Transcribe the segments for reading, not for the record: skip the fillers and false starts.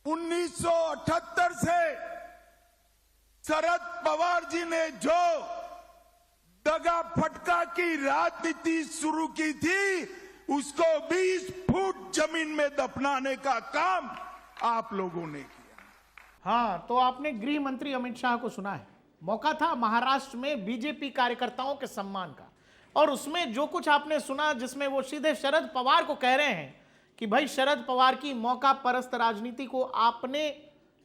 1978 से शरद पवार जी ने जो दगा फटका की राजनीति शुरू की थी, उसको 20 फुट जमीन में दफनाने का काम आप लोगों ने किया। हाँ, तो आपने गृह मंत्री अमित शाह को सुना है। मौका था महाराष्ट्र में बीजेपी कार्यकर्ताओं के सम्मान का, और उसमें जो कुछ आपने सुना, जिसमें वो सीधे शरद पवार को कह रहे हैं कि भाई शरद पवार की मौका परस्त राजनीति को आपने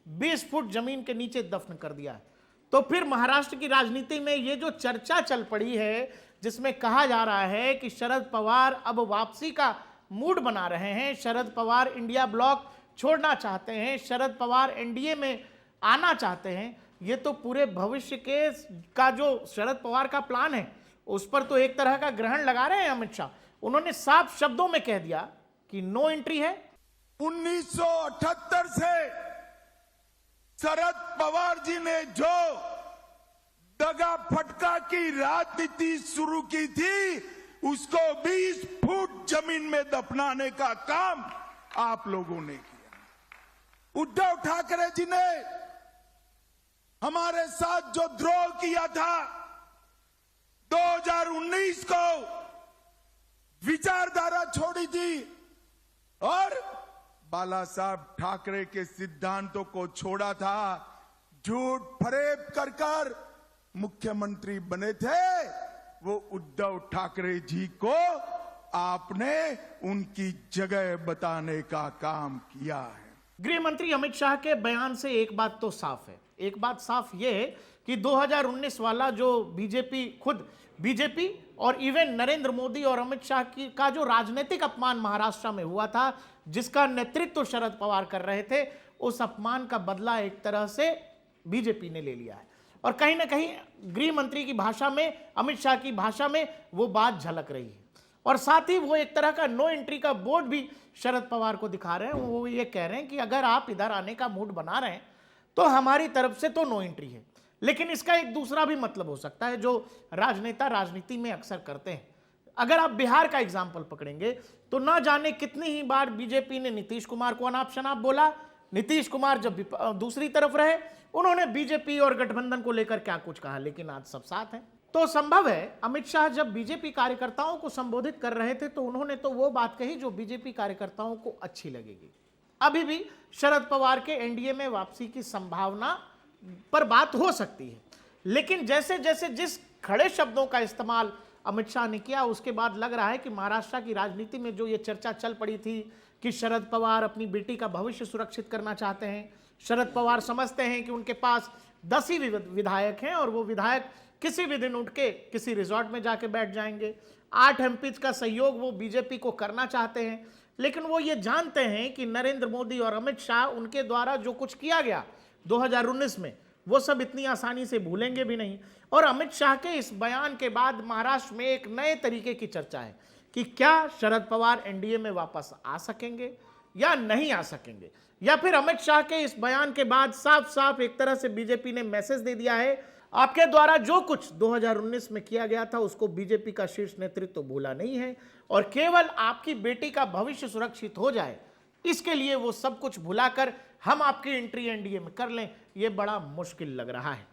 20 फुट जमीन के नीचे दफन कर दिया है। तो फिर महाराष्ट्र की राजनीति में ये जो चर्चा चल पड़ी है, जिसमें कहा जा रहा है कि शरद पवार अब वापसी का मूड बना रहे हैं, शरद पवार इंडिया ब्लॉक छोड़ना चाहते हैं, शरद पवार एनडीए में आना चाहते हैं, ये तो पूरे भविष्य के का जो शरद पवार का प्लान है उस पर तो एक तरह का ग्रहण लगा रहे हैं अमित शाह। उन्होंने साफ शब्दों में कह दिया कि नो एंट्री है। 1978 से शरद पवार जी ने जो दगा फटका की राजनीति शुरू की थी, उसको 20 फुट जमीन में दफनाने का काम आप लोगों ने किया। उद्धव ठाकरे जी ने हमारे साथ जो द्रोह किया था, 2019 को विचारधारा छोड़ी थी और बाला साहब ठाकरे के सिद्धांतों को छोड़ा था, झूठ फरेब कर मुख्यमंत्री बने थे, वो उद्धव ठाकरे जी को आपने उनकी जगह बताने का काम किया है। गृह मंत्री अमित शाह के बयान से एक बात तो साफ है, एक बात साफ यह है कि 2019 वाला जो बीजेपी और इवन नरेंद्र मोदी और अमित शाह की का जो राजनीतिक अपमान महाराष्ट्र में हुआ था, जिसका नेतृत्व शरद पवार कर रहे थे, उस अपमान का बदला एक तरह से बीजेपी ने ले लिया है। और कहीं ना कहीं गृह मंत्री की भाषा में, अमित शाह की भाषा में वो बात झलक रही है। और साथ ही वो एक तरह का नो एंट्री का बोर्ड भी शरद पवार को दिखा रहे हैं। वो ये कह रहे हैं कि अगर आप इधर आने का मूड बना रहे हैं तो हमारी तरफ से तो नो एंट्री है। लेकिन इसका एक दूसरा भी मतलब हो सकता है जो राजनेता राजनीति में अक्सर करते हैं। अगर आप बिहार का एग्जाम्पल पकड़ेंगे तो ना जाने कितनी ही बार बीजेपी ने नीतीश कुमार को अनाप शनाप बोला। नीतीश कुमार जब दूसरी तरफ रहे, उन्होंने बीजेपी और गठबंधन को लेकर क्या कुछ कहा, लेकिन आज सब साथ हैं। तो संभव है अमित शाह जब बीजेपी कार्यकर्ताओं को संबोधित कर रहे थे तो उन्होंने तो वो बात कही जो बीजेपी कार्यकर्ताओं को अच्छी लगेगी। अभी भी शरद पवार के एनडीए में वापसी की संभावना पर बात हो सकती है, लेकिन जैसे जैसे जिस खड़े शब्दों का इस्तेमाल अमित शाह ने किया, उसके बाद लग रहा है कि महाराष्ट्र की राजनीति में जो ये चर्चा चल पड़ी थी कि शरद पवार अपनी बेटी का भविष्य सुरक्षित करना चाहते हैं, शरद पवार समझते हैं कि उनके पास 10 ही विधायक हैं और वो विधायक किसी भी दिन उठ के किसी रिजॉर्ट में जाके बैठ जाएंगे। 8 एमपीज का सहयोग वो बीजेपी को करना चाहते हैं, लेकिन वो ये जानते हैं कि नरेंद्र मोदी और अमित शाह उनके द्वारा जो कुछ किया गया 2019 में, वो सब इतनी आसानी से भूलेंगे भी नहीं। और अमित शाह के इस बयान के बाद महाराष्ट्र में एक नए तरीके की चर्चा है कि क्या शरद पवार एनडीए में वापस आ सकेंगे या नहीं आ सकेंगे, या फिर अमित शाह के इस बयान के बाद साफ साफ एक तरह से बीजेपी ने मैसेज दे दिया है आपके द्वारा जो कुछ 2019 में किया गया था उसको बीजेपी का शीर्ष नेतृत्व तो भूला नहीं है, और केवल आपकी बेटी का भविष्य सुरक्षित हो जाए इसके लिए वो सब कुछ भुलाकर हम आपकी एंट्री एनडीए में कर लें, ये बड़ा मुश्किल लग रहा है।